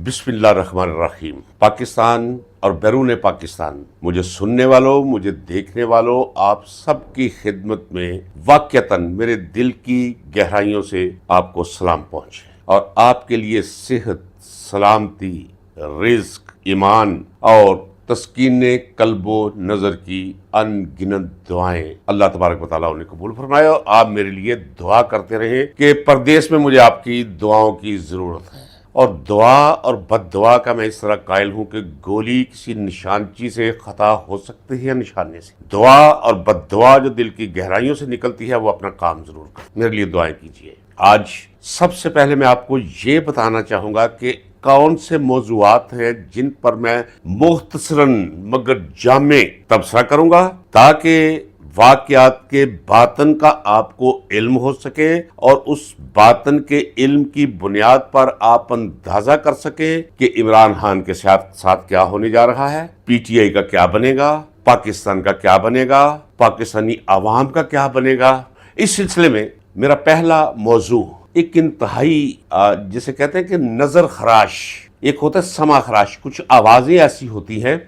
बिस्मिल्लाहिर्रहमानिर्रहीम। पाकिस्तान और बैरून पाकिस्तान मुझे सुनने वालों, मुझे देखने वालों, आप सबकी खिदमत में वाक़यतन मेरे दिल की गहराइयों से आपको सलाम पहुँचे और आपके लिए सेहत, सलामती, रिज़्क, ईमान और तस्कीने कल्बो नज़र की अनगिनत दुआएं अल्लाह तबारक व तआला उन्हें कबूल फरमाए। और आप मेरे लिए दुआ करते रहें कि परदेश में मुझे आपकी दुआओं की ज़रूरत है। और दुआ और बद्दुआ का मैं इस तरह कायल हूँ कि गोली किसी निशानची से खता हो सकती है या निशाने से। दुआ और बद्दुआ जो दिल की गहराइयों से निकलती है वो अपना काम जरूर कर। मेरे लिए दुआएं कीजिए। आज सबसे पहले मैं आपको ये बताना चाहूँगा कि कौन से मौज़ूआत हैं जिन पर मैं मुख्तसरन मगर जामे तबसरा करूँगा ताकि वाक़यात के बातन का आपको इल्म हो सके और उस बातन के इल्म की बुनियाद पर आप अंदाजा कर सके कि इमरान खान के साथ क्या होने जा रहा है, पीटीआई का क्या बनेगा, पाकिस्तान का क्या बनेगा, पाकिस्तानी आवाम का क्या बनेगा। इस सिलसिले में मेरा पहला मौजू एक इंतहाई जिसे कहते हैं कि नज़र खराश, एक होता है समा खराश। कुछ आवाज़ें ऐसी होती हैं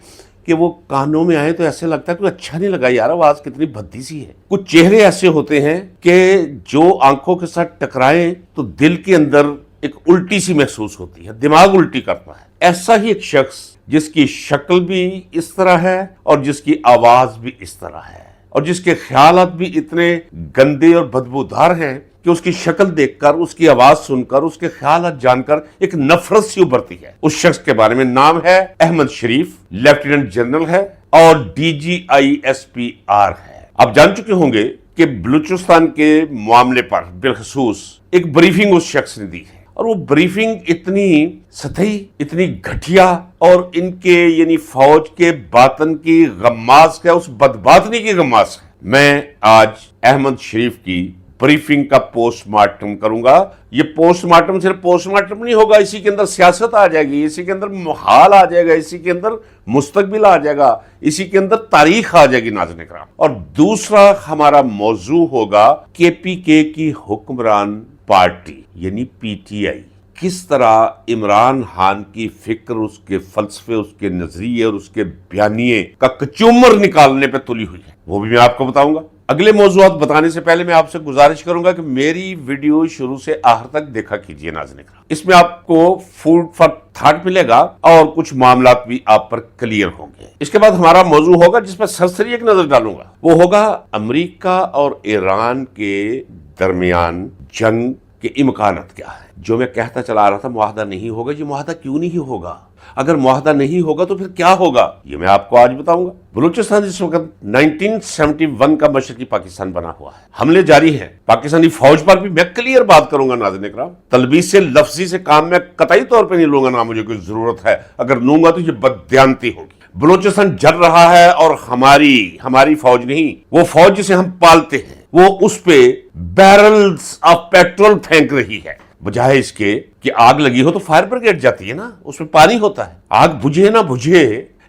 कि वो कानों में आए तो ऐसे लगता है कि अच्छा नहीं लगा यार, आवाज कितनी भद्दी सी है। कुछ चेहरे ऐसे होते हैं कि जो आंखों के साथ टकराएं तो दिल के अंदर एक उल्टी सी महसूस होती है, दिमाग उल्टी करता है। ऐसा ही एक शख्स जिसकी शक्ल भी इस तरह है और जिसकी आवाज भी इस तरह है और जिसके ख्यालात भी इतने गंदे और बदबूदार हैं कि उसकी शक्ल देखकर, उसकी आवाज सुनकर, उसके ख्यालात जानकर एक नफरत सी उभरती है। उस शख्स के बारे में नाम है अहमद शरीफ, लेफ्टिनेंट जनरल है और DGISPR है। आप जान चुके होंगे कि बलूचिस्तान के मामले पर बिलखसूस एक ब्रीफिंग उस शख्स ने दी है और वो ब्रीफिंग इतनी सतही, इतनी घटिया और इनके यानी फौज के बातन की गम्मास है, उस बदबातनी की गम्मास है। मैं आज अहमद शरीफ की ब्रीफिंग का पोस्टमार्टम करूंगा। ये पोस्टमार्टम सिर्फ पोस्टमार्टम नहीं होगा, इसी के अंदर सियासत आ जाएगी, इसी के अंदर मुहाल आ जाएगा, इसी के अंदर मुस्तकबिल आ जाएगा, इसी के अंदर तारीख आ जाएगी नाज़रीन इकराम। और दूसरा हमारा मौजू होगा KPK की हुक्मरान पार्टी यानी PTI किस तरह इमरान खान की फिक्र, उसके फलसफे, उसके नजरिए और उसके बयानिए का कचूमर निकालने पे तुली हुई है, वो भी मैं आपको बताऊंगा। अगले मौजूआत बताने से पहले मैं आपसे गुजारिश करूंगा कि मेरी वीडियो शुरू से आखिर तक देखा कीजिए नाज़रीन। इसमें आपको फूड फॉर थॉट मिलेगा और कुछ मामलात भी आप पर क्लियर होंगे। इसके बाद हमारा मौजू होगा जिस पर सरसरी एक नजर डालूंगा, वो होगा अमेरिका और ईरान के दरमियान जंग के इम्कानात क्या है। जो मैं कहता चला आ रहा था मुआहदा नहीं होगा, ये मुआहदा क्यों नहीं होगा? अगर मुआहदा नहीं होगा तो फिर क्या होगा, ये मैं आपको आज बताऊंगा। बलूचिस्तान इस वक्त 1971 का मशरकी पाकिस्तान बना हुआ है। हमले जारी हैं पाकिस्तानी फौज पर भी। मैं क्लियर बात करूंगा नाज़रीन इकराम, तलबीस से लफ्जी से काम मैं कतई तौर पे नहीं लूंगा, ना मुझे कोई जरूरत है। अगर लूंगा तो ये बददियानती होगी। बलूचिस्तान जल रहा है और हमारी फौज नहीं, वो फौज जिसे हम पालते हैं वो उस पे बैरल्स ऑफ पेट्रोल फेंक रही है। बजाय इसके कि आग लगी हो तो फायर ब्रिगेड जाती है ना, उसमें पानी होता है। आग बुझे ना बुझे,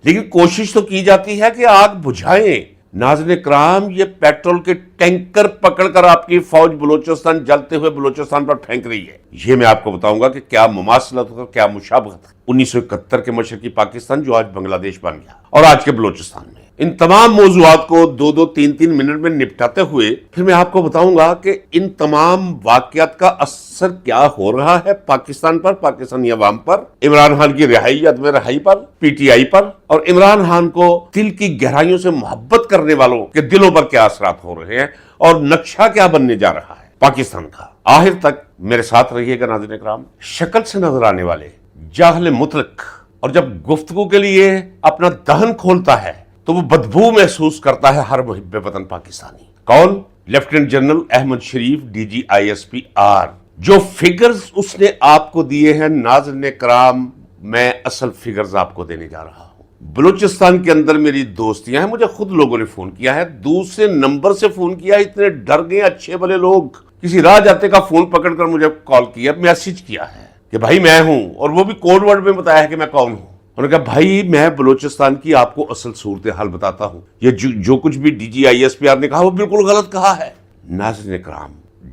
लेकिन कोशिश तो की जाती है कि आग बुझाएं। नाज़रीन इकराम, ये पेट्रोल के टैंकर पकड़कर आपकी फौज बलूचिस्तान जलते हुए बलूचिस्तान पर फेंक रही है। ये मैं आपको बताऊंगा कि क्या मुमासलत और क्या मुशाबहत है 1971 के मशरकी पाकिस्तान जो आज बांग्लादेश बन गया और आज के बलूचिस्तान में। इन तमाम मौजूआत को 2-2, 3-3 मिनट में निपटाते हुए फिर मैं आपको बताऊंगा कि इन तमाम वाकयात का असर क्या हो रहा है पाकिस्तान पर, पाकिस्तानी अवाम पर, इमरान खान की रिहाई या अदम रिहाई पर, PTI पर, और इमरान खान को दिल की गहराइयों से मोहब्बत करने वालों के दिलों पर क्या असरात हो रहे हैं और नक्शा क्या बनने जा रहा है पाकिस्तान का। आखिर तक मेरे साथ रहिएगा नाज़रीन इकराम। शक्ल से नजर आने वाले जाहिल मुतलक, और जब गुफ्तगू के लिए अपना दहन खोलता है तो वो बदबू महसूस करता है हर मुहिब्बे वतन पाकिस्तानी। कौन? लेफ्टिनेंट जनरल अहमद शरीफ, DGISPR। जो फिगर्स उसने आपको दिए हैं नाज़रीन इकराम, मैं असल फिगर्स आपको देने जा रहा हूं। बलूचिस्तान के अंदर मेरी दोस्तियां हैं, मुझे खुद लोगों ने फोन किया है, दूसरे नंबर से फोन किया, इतने डर गए अच्छे भले लोग। किसी राह जाते का फोन पकड़कर मुझे कॉल किया, मैसेज किया है कि भाई मैं हूं, और वो भी कोड वर्ड में बताया है कि मैं कौन हूं। उन्होंने कहा भाई मैं बलूचिस्तान की आपको असल सूरत हाल बताता हूं, ये जो कुछ भी DGISPR ने कहा वो बिल्कुल गलत कहा है। नाज़रीन इकराम,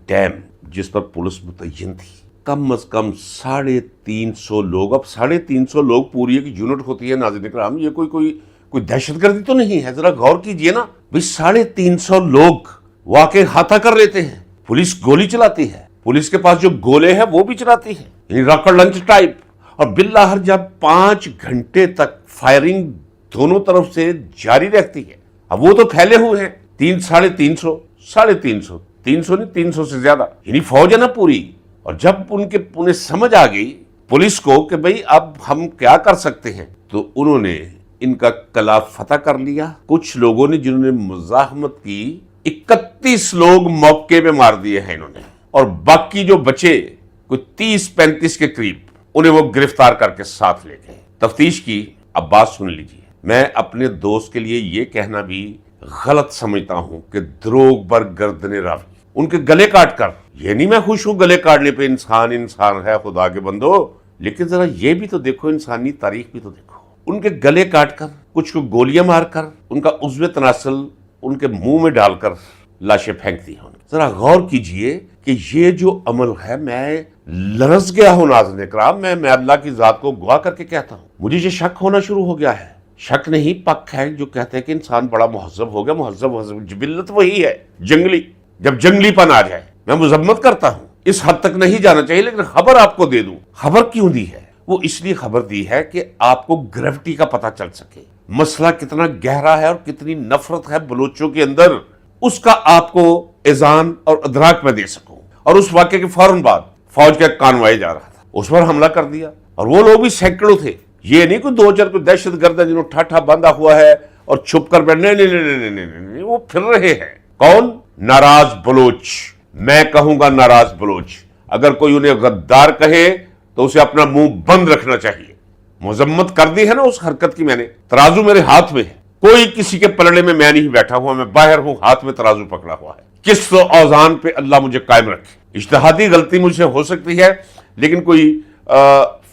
डैम जिस पर पुलिस मुतय्यन थी कम अज कम 350 लोग, अब 350 लोग पूरी एक यूनिट होती है नाज़रीन इकराम, ये कोई दहशतगर्दी तो नहीं है। जरा गौर कीजिए ना भाई, 350 लोग वाकई हाथा कर लेते हैं, पुलिस गोली चलाती है, पुलिस के पास जो गोले हैं वो भी चलाती है, यानी रॉकेट लॉन्च टाइप। और बिल्लाहर जब 5 घंटे तक फायरिंग दोनों तरफ से जारी रहती है, अब वो तो फैले हुए हैं 300 नहीं 300 से ज्यादा, यानी फौज है ना पूरी। और जब उन्हें समझ आ गई पुलिस को कि भाई अब हम क्या कर सकते हैं, तो उन्होंने इनका कला फतह कर लिया। कुछ लोगों ने जिन्होंने मुजाहमत की, 31 लोग मौके पे मार दिए हैं इन्होंने, और बाकी जो बचे कोई 30-35 के करीब, उन्हें वो गिरफ्तार करके साथ ले गए, तफ्तीश की। अब बात सुन लीजिए, मैं अपने दोस्त के लिए ये कहना भी गलत समझता हूं कि द्रोग बर गर्दने रावी, उनके गले काट कर, ये नहीं मैं खुश हूं गले काटने पे, इंसान है खुदा के बंदो, लेकिन जरा ये भी तो देखो, इंसानी तारीख भी तो देखो। उनके गले काट कर, कुछ को गोलियां मारकर, उनका उज़्व तनासल उनके मुंह में डालकर लाशें फेंक दी हैं। जरा गौर कीजिए कि ये जो अमल है, मैं लरस गया हूं नाज़रीन इकराम, मैं अल्लाह की जात को गवाह करके कहता हूं, मुझे ये शक होना शुरू हो गया है। शक नहीं, पक है, जो कहते हैं कि इंसान बड़ा मुहज़्ज़ब हो गया। मुहज़्ज़ब जिबिल्लत वही है, जंगली। जब जंगलीपन आ जाए, मैं मुज़म्मत करता हूं, इस हद तक नहीं जाना चाहिए, लेकिन खबर आपको दे दूं। खबर क्यों दी है? वो इसलिए खबर दी है कि आपको ग्रेविटी का पता चल सके, मसला कितना गहरा है और कितनी नफरत है बलोचों के अंदर, उसका आपको इज़ान और अदराक में दे सकूं। और उस वाक़े के फौरन बाद फौज का कानवाई जा रहा था, उस पर हमला कर दिया, और वो लोग भी सैकड़ों थे। ये नहीं कोई 2-4 कोई दहशतगर्द है जिन्होंने ठाठा बांधा हुआ है और छुप कर बैठ, नहीं, वो फिर रहे हैं। कौन? नाराज बलोच। मैं कहूंगा नाराज बलोच। अगर कोई उन्हें गद्दार कहे तो उसे अपना मुंह बंद रखना चाहिए। मजम्मत कर दी है ना उस हरकत की मैंने। तराजू मेरे हाथ में है, कोई किसी के पलड़े में मैं नहीं बैठा हुआ, मैं बाहर हूं, हाथ में तराजू पकड़ा हुआ है। किस औजान पे अल्लाह मुझे कायम रखे। इज्तिहादी गलती मुझसे हो सकती है, लेकिन कोई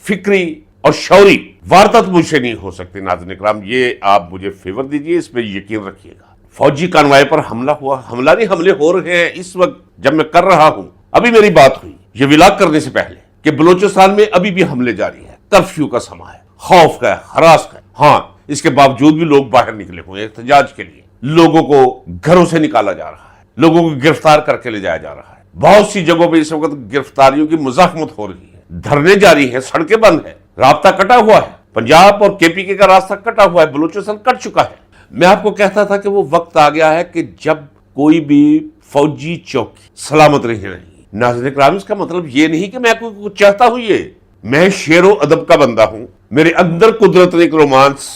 फिक्री और शौरी वारदात मुझसे नहीं हो सकती नाज़रीन इकराम, ये आप मुझे फेवर दीजिए, इस पे यकीन रखिएगा। फौजी कानवाई पर हमला हुआ, हमला नहीं, हमले हो रहे हैं इस वक्त जब मैं कर रहा हूं। अभी मेरी बात हुई ये विलाग करने से पहले कि बलूचिस्तान में अभी भी हमले जारी है, कर्फ्यू का समय है, खौफ का है, हरास का है। हाँ, इसके बावजूद भी लोग बाहर निकले हुए एहतजाज के लिए। लोगों को घरों से निकाला जा रहा है, लोगों को गिरफ्तार करके ले जाया जा रहा है। बहुत सी जगहों पर इस वक्त गिरफ्तारियों की मुज़ाहमत हो रही है, धरने जारी है, सड़कें बंद है, रास्ता कटा हुआ है। पंजाब और केपीके का रास्ता कटा हुआ है, बलूचिस्तान कट चुका है। मैं आपको कहता था कि वो वक्त आ गया है कि जब कोई भी फौजी चौकी सलामत नहीं रहेगी। नाज़रीन इकराम, इसका मतलब ये नहीं कि मैं कुछ चाहता हूं, ये मैं शेरो अदब का बंदा हूं। मेरे अंदर कुदरत ने एक रोमांस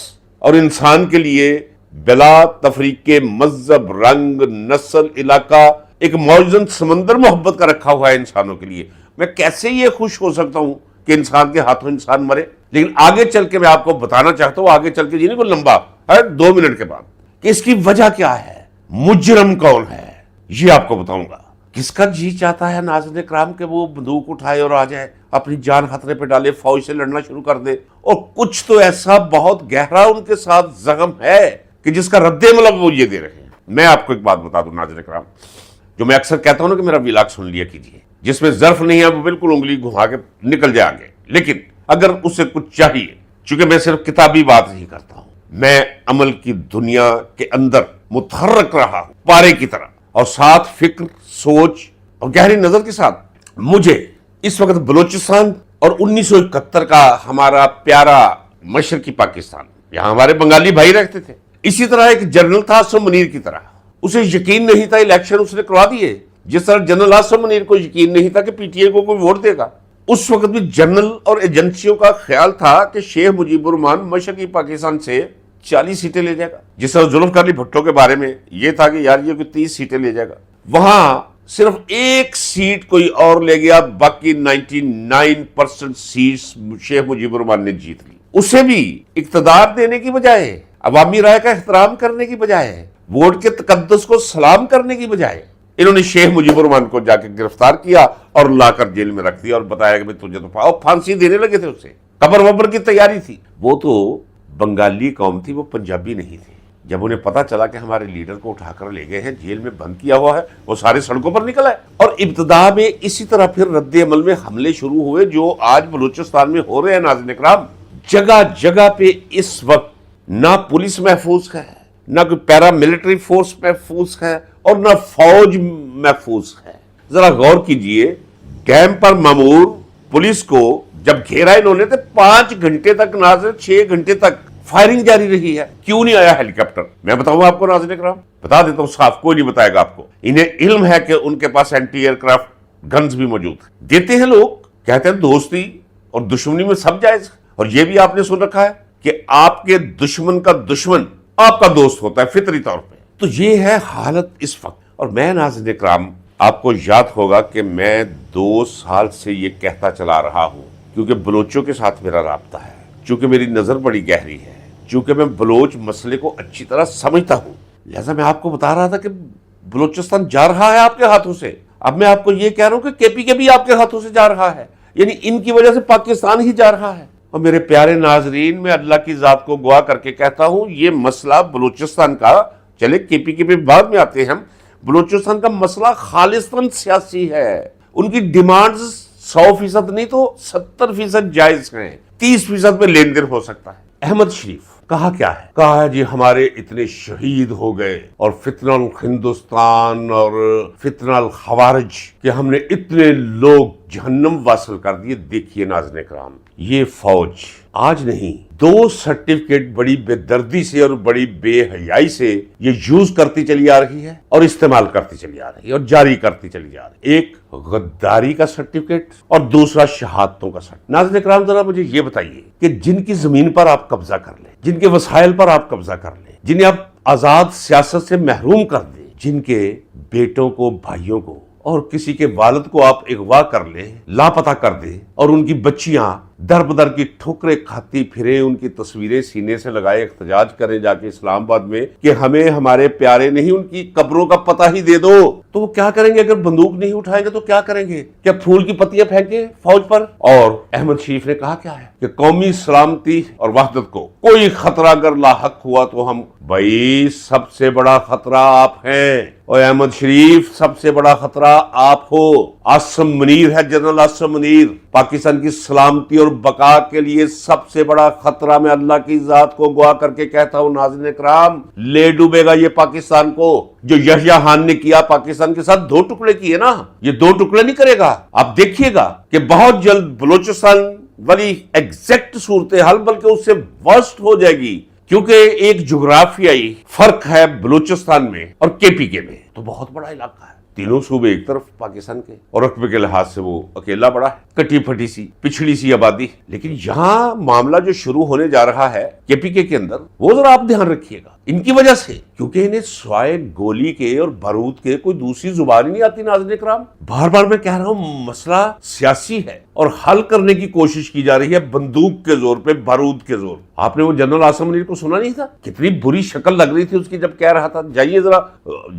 और इंसान के लिए बिला तफरीके मजहब, रंग, नस्ल, इलाका, एक मौजूद समंदर मोहब्बत का रखा हुआ है इंसानों के लिए। मैं कैसे ये खुश हो सकता हूं कि इंसान के हाथों इंसान मरे। लेकिन आगे चल के मैं आपको बताना चाहता हूं, आगे चल के ये नहीं कोई लंबा है 2 मिनट के बाद, कि इसकी वजह क्या है, मुजरम कौन है, ये आपको बताऊंगा। किसका जी चाहता है नाज़रीन इकराम कि वो बंदूक उठाए और आ जाए, अपनी जान खतरे पे डाले, फौज से लड़ना शुरू कर दे। और कुछ तो ऐसा बहुत गहरा उनके साथ जख्म है कि जिसका रद्द-ए-अमल वो ये दे रहे हैं। मैं आपको एक बात बता दूं नाज़रीन इकराम, जो मैं अक्सर कहता हूं ना कि मेरा विलाग सुन लिया कीजिए, जिसमें ज़र्फ नहीं है वो बिल्कुल उंगली घुमा के निकल जाए आगे। लेकिन अगर उससे कुछ चाहिए, चूंकि मैं सिर्फ किताबी बात नहीं करता हूं, मैं अमल की दुनिया के अंदर मुतहर्रक रहा हूं पारे की तरह, और साथ फिक्र, सोच और गहरी नजर के साथ मुझे इस वक्त बलूचिस्तान और 1971 का हमारा प्यारा मशरकी पाकिस्तान, यहां हमारे बंगाली भाई रहते थे, इसी तरह एक जनरल था आसिम मुनीर की तरह। उसे यकीन नहीं था, इलेक्शन उसने करवा दिए, जिस तरह जनरल आसिम मुनीर को यकीन नहीं था कि पीटीआई को कोई वोट देगा। उस वक्त भी जनरल और एजेंसियों का ख्याल था कि शेख मुजीबुर रहमान मशरकी पाकिस्तान से 40 सीटें ले जाएगा। जिस तरह जुल्फ़िकार अली भुट्टो के बारे में ये था कि यार ये कोई 30 सीटें ले जाएगा, वहां सिर्फ 1 सीट कोई और ले गया, बाकी 99% सीट शेख मुजीबुर रहमान ने जीत ली। उसे भी इक्तदार देने की बजाय, अवामी राय का एहतराम करने की बजाय, वोट के तकद्दुस को सलाम करने की बजाय, इन्होंने शेख मुजीबुर रहमान को जाकर गिरफ्तार किया और लाकर जेल में रख दिया और बताया कि तुझे तो फांसी देने लगे थे। उसे कब्र वब्र की तैयारी थी। वो तो बंगाली कौम थी, वो पंजाबी नहीं थे। جب انہیں پتا چلا کہ ہمارے لیڈر کو اٹھا کر لے گئے ہیں، جیل میں بند کیا ہوا ہے، وہ سارے سڑکوں پر نکل آئے، اور ابتدا میں اسی طرح پھر رد عمل میں حملے شروع ہوئے جو آج بلوچستان میں ہو رہے ہیں۔ ناظرین اکرام، جگہ جگہ پہ اس وقت نہ پولیس محفوظ ہے، نہ کوئی پیرا ملٹری فورس محفوظ ہے، اور نہ فوج محفوظ ہے۔ ذرا غور کیجئے، ڈیم پر مامور پولیس کو جب گھیرا انہوں نے تو 5 گھنٹے تک، ناظرین 6 گھنٹے تک فائرنگ جاری رہی ہے۔ کیوں نہیں آیا ہیلی کاپٹر؟ میں بتاؤں آپ کو ناظرین اکرام، بتا دیتا ہوں صاف، کوئی نہیں بتائے گا آپ کو۔ انہیں علم ہے کہ ان کے پاس اینٹی ایئر کرافٹ گنز بھی موجود ہیں۔ دیتے ہیں لوگ، کہتے ہیں دوستی اور دشمنی میں سب جائز، اور یہ بھی آپ نے سن رکھا ہے کہ آپ کے دشمن کا دشمن آپ کا دوست ہوتا ہے فطری طور پہ۔ تو یہ ہے حالت اس وقت۔ اور میں ناظرین اکرام، آپ کو یاد ہوگا کہ میں 2 سال سے یہ کہتا چلا رہا ہوں، کیونکہ بلوچوں کے ساتھ میرا رابطہ ہے، چونکہ میری نظر بڑی گہری ہے، چونکہ میں بلوچ مسئلے کو اچھی طرح سمجھتا ہوں، لہذا میں آپ کو بتا رہا تھا کہ بلوچستان جا رہا ہے آپ کے ہاتھوں سے۔ اب میں آپ کو یہ کہہ رہا ہوں کہ کے پی کے بھی آپ کے ہاتھوں سے جا رہا ہے، یعنی ان کی وجہ سے پاکستان ہی جا رہا ہے۔ اور میرے پیارے ناظرین، میں اللہ کی ذات کو گواہ کر کے کہتا ہوں، یہ مسئلہ بلوچستان کا، چلے کے پی کے بھی بعد میں آتے ہیں ہم، بلوچستان کا مسئلہ خالصتاً سیاسی ہے۔ ان کی ڈیمانڈز 100% نہیں تو 70% جائز ہیں، 30% میں لین دین ہو سکتا ہے۔ احمد شریف کہا کیا ہے؟ کہا ہے جی ہمارے اتنے شہید ہو گئے، اور فتنہ الہندوستان اور فتنہ الخوارج، کہ ہم نے اتنے لوگ جہنم واصل کر دیے۔ دیکھیے ناظرین کرام، یہ فوج آج نہیں، 2 سرٹیفکیٹ بڑی بے دردی سے اور بڑی بے حیائی سے یہ یوز کرتی چلی آ رہی ہے، اور استعمال کرتی چلی آ رہی ہے، اور جاری کرتی چلی جا رہی ہے۔ ایک غداری کا سرٹیفکیٹ اور دوسرا شہادتوں کا سرٹیفکیٹ۔ ناظرین کرام، ذرا مجھے یہ بتائیے کہ جن کی زمین پر آپ قبضہ کر لیں، جن کے وسائل پر آپ قبضہ کر لیں، جنہیں آپ آزاد سیاست سے محروم کر دیں، جن کے بیٹوں کو، بھائیوں کو، اور کسی کے والد کو آپ اغوا کر لیں، لاپتہ کر دیں، اور ان کی بچیاں در بدر کی ٹھوکریں کھاتی پھریں، ان کی تصویریں سینے سے لگائے احتجاج کریں جا کے اسلام آباد میں کہ ہمیں ہمارے پیارے نہیں، ان کی قبروں کا پتہ ہی دے دو، تو وہ کیا کریں گے؟ اگر بندوق نہیں اٹھائیں گے تو کیا کریں گے؟ کیا پھول کی پتیاں پھینکیں فوج پر؟ اور احمد شریف نے کہا کیا ہے کہ قومی سلامتی اور وحدت کو کوئی خطرہ اگر لاحق ہوا تو ہم، بھائی سب سے بڑا خطرہ آپ ہیں، اور احمد شریف سب سے بڑا خطرہ آپ ہو۔ عاصم منیر ہے، جنرل عاصم منیر، پاکستان کی سلامتی اور بقا کے لیے سب سے بڑا خطرہ۔ میں اللہ کی ذات کو گواہ کر کے کہتا ہوں ناظرین اکرام، لے ڈوبے گا یہ پاکستان کو۔ جو یحییٰ خان نے کیا پاکستان کے ساتھ، 2 ٹکڑے کیے نا، یہ 2 ٹکڑے نہیں کرے گا۔ آپ دیکھیے گا کہ بہت جلد بلوچستان والی ایگزیکٹ صورتحال بلکہ اس سے ورسٹ ہو جائے گی، کیونکہ ایک جغرافیائی فرق ہے بلوچستان میں اور کے پی کے میں، تو بہت بڑا علاقہ ہے۔ تینوں صوبے ایک طرف پاکستان کے، اور رقبے کے لحاظ سے وہ اکیلا بڑا ہے، کٹی پھٹی سی پچھڑی سی آبادی۔ لیکن یہاں معاملہ جو شروع ہونے جا رہا ہے کے پی کے اندر، وہ ذرا آپ دھیان رکھیے گا ان کی وجہ سے، کیونکہ انہیں سوائے گولی کے اور بارود کے کوئی دوسری زبان ہی نہیں آتی۔ ناظرین اکرام، بار بار میں کہہ رہا ہوں، مسئلہ سیاسی ہے اور حل کرنے کی کوشش کی جا رہی ہے بندوق کے زور پہ، بارود کے زور۔ آپ نے وہ جنرل عاصم منیر کو سنا نہیں تھا؟ کتنی بری شکل لگ رہی تھی اس کی جب کہہ رہا تھا۔ جائیے ذرا،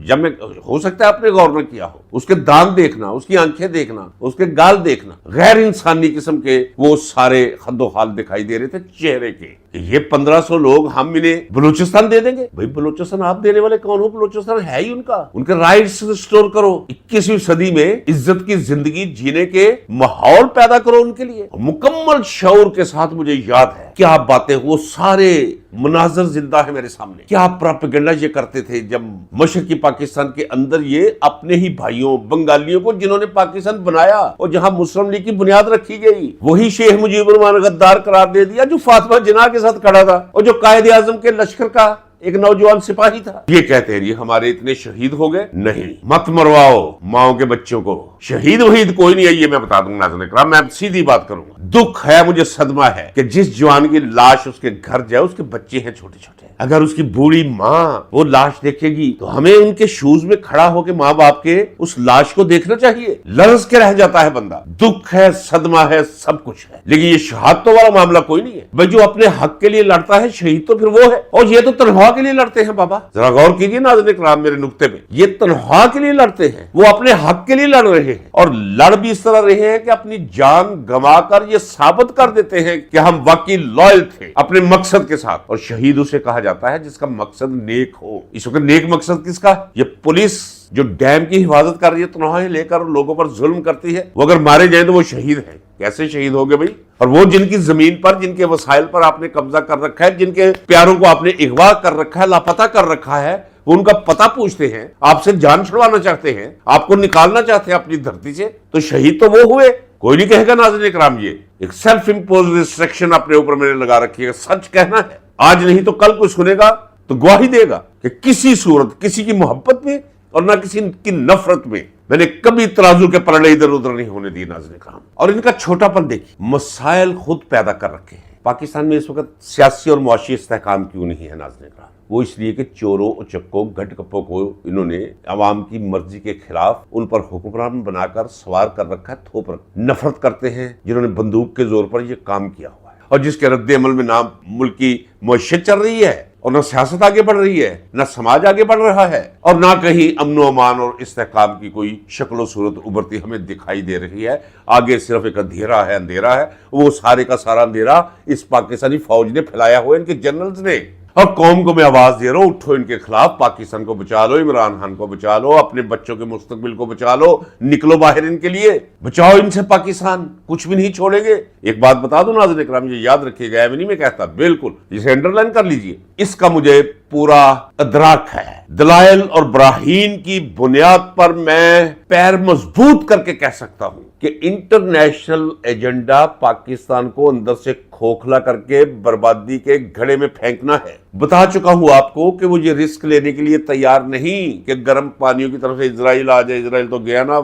جب میں، ہو سکتا ہے آپ نے غور نہ کیا ہو، اس کے دان دیکھنا، اس کی آنکھیں دیکھنا، اس کے گال دیکھنا، غیر انسانی قسم کے وہ سارے خد و خال دکھائی دے رہے تھے چہرے کے۔ یہ 1500 لوگ ہم انہیں بلوچستان دے دیں گے؟ بھائی بلوچستان آپ دینے والے کون ہو؟ بلوچستان ہے ہی ان کا، ان کے رائٹس ریسٹور کرو۔ 21ویں صدی میں عزت کی زندگی جینے کے ماحول پیدا کرو ان کے لیے مکمل شعور کے ساتھ۔ مجھے یاد ہے کیا باتیں، وہ سارے مناظر زندہ ہے میرے سامنے، کیا پراپیگنڈا یہ کرتے تھے جب مشرقی پاکستان کے اندر یہ اپنے ہی بھائیوں بنگالیوں کو، جنہوں نے پاکستان بنایا اور جہاں مسلم لیگ کی بنیاد رکھی گئی، وہی شیخ مجیب الرحمان غدار قرار دے دیا جو فاطمہ جناح کے ساتھ کھڑا تھا اور جو قائد اعظم کے لشکر کا ایک نوجوان سپاہی تھا۔ یہ کہتے ہیں یہ ہمارے اتنے شہید ہو گئے، نہیں، مت مرواؤ ماؤں کے بچوں کو، شہید وحید کوئی نہیں ہے، یہ میں بتا دوں گا ناظرین اکرام۔ میں سیدھی بات کروں گا، دکھ ہے، مجھے صدمہ ہے کہ جس جوان کی لاش اس کے گھر جائے، اس کے بچے ہیں چھوٹے چھوٹے، اگر اس کی بوڑھی ماں وہ لاش دیکھے گی تو ہمیں ان کے شوز میں کھڑا ہو کے ماں باپ کے اس لاش کو دیکھنا چاہیے، لرز کے رہ جاتا ہے بندہ۔ دکھ ہے، صدمہ ہے، سب کچھ ہے، لیکن یہ شہادتوں والا معاملہ کوئی نہیں ہے۔ بھائی جو اپنے حق کے لیے لڑتا ہے، شہید تو پھر وہ ہے، اور یہ تو تنہا तनख्वाह के लिए लड़ते हैं बाबा, जरा गौर कीजिए नाज़रीन इकराम मेरे नुक्ते में, ये तनख्वाह के लिए लड़ते हैं, वो अपने हक के लिए लड़ रहे हैं और लड़ भी इस तरह रहे हैं कि अपनी जान गंवाकर ये साबित कर देते हैं कि हम वाकई लॉयल थे अपने मकसद के साथ। और शहीद उसे कहा जाता है जिसका मकसद नेक हो। इस वक्त नेक मकसद किसका? ये पुलिस जो डैम की हिफाजत कर रही है, तनख्वाहें लेकर लोगों पर जुल्म करती है, वो अगर मारे जाए तो वो शहीद है। कैसे शहीद हो गए भाई? और वो जिनकी जमीन पर, जिनके वसाइल पर आपने कब्जा कर रखा है, जिनके प्यारों को आपने अगवा कर रखा है, लापता कर रखा है, वो उनका पता पूछते हैं, आपसे जान छुड़वाना चाहते हैं, आपको निकालना चाहते हैं अपनी धरती से, तो शहीद तो वो हुए। कोई नहीं कहेगा नाज़रीन इकराम ये एक सेल्फ इम्पोज रिस्ट्रिक्शन अपने ऊपर मैंने लगा रखी है। सच कहना है, आज नहीं तो कल कोई सुनेगा तो गवाही देगा कि किसी सूरत, किसी की मोहब्बत में और ना किसी की नफरत में मैंने कभी तराजू के पलड़े इधर उधर नहीं होने दिए नाज़रीन इकराम। और इनका छोटापन देखिए, मसाइल खुद पैदा कर रखे हैं। पाकिस्तान में इस वक्त सियासी और मुआशी इस्तेहकाम क्यों नहीं है नाज़रीन इकराम? वो इसलिए कि चोरों और चक्कों घटकप्पों को इन्होंने अवाम की मर्जी के खिलाफ उन पर हुक्मरान बनाकर सवार कर रखा है, थोप रखा। नफरत करते हैं जिन्होंने बंदूक के जोर पर यह काम किया हुआ है और जिसके रद्द अमल में ना मुल्क की मईशत चल रही है और ना सियासत आगे बढ़ रही है, ना समाज आगे बढ़ रहा है और ना कहीं अमन अमान और इस्तेहकाम की कोई शक्ल सूरत उभरती हमें दिखाई दे रही है। आगे सिर्फ एक अंधेरा है, अंधेरा है। वो सारे का सारा अंधेरा इस पाकिस्तानी फौज ने फैलाया हुआ, इनके जनरल्स ने। और कौम को मैं आवाज दे रहा हूं, उठो इनके खिलाफ, पाकिस्तान को बचा लो, इमरान खान को बचा लो, अपने बच्चों के मुस्तकबिल को बचा लो, निकलो बाहर इनके लिए, बचाओ इनसे पाकिस्तान, कुछ भी नहीं छोड़ेंगे। एक बात बता दो नाज़रीन इकराम, ये याद रखिएगा, मैं नहीं मैं कहता, बिल्कुल इसे अंडरलाइन कर लीजिए, इसका मुझे पूरा अदराक है। दलाइल और बराहीन की बुनियाद पर मैं पैर मजबूत करके कह सकता हूं कि इंटरनेशनल एजेंडा पाकिस्तान को अंदर से खोखला करके बर्बादी के घड़े में फेंकना है। बता चुका हूं आपको कि वो ये रिस्क लेने के लिए तैयार नहीं कि गर्म पानियों की तरफ से इजराइल आ जाए। इजराइल तो गया ना,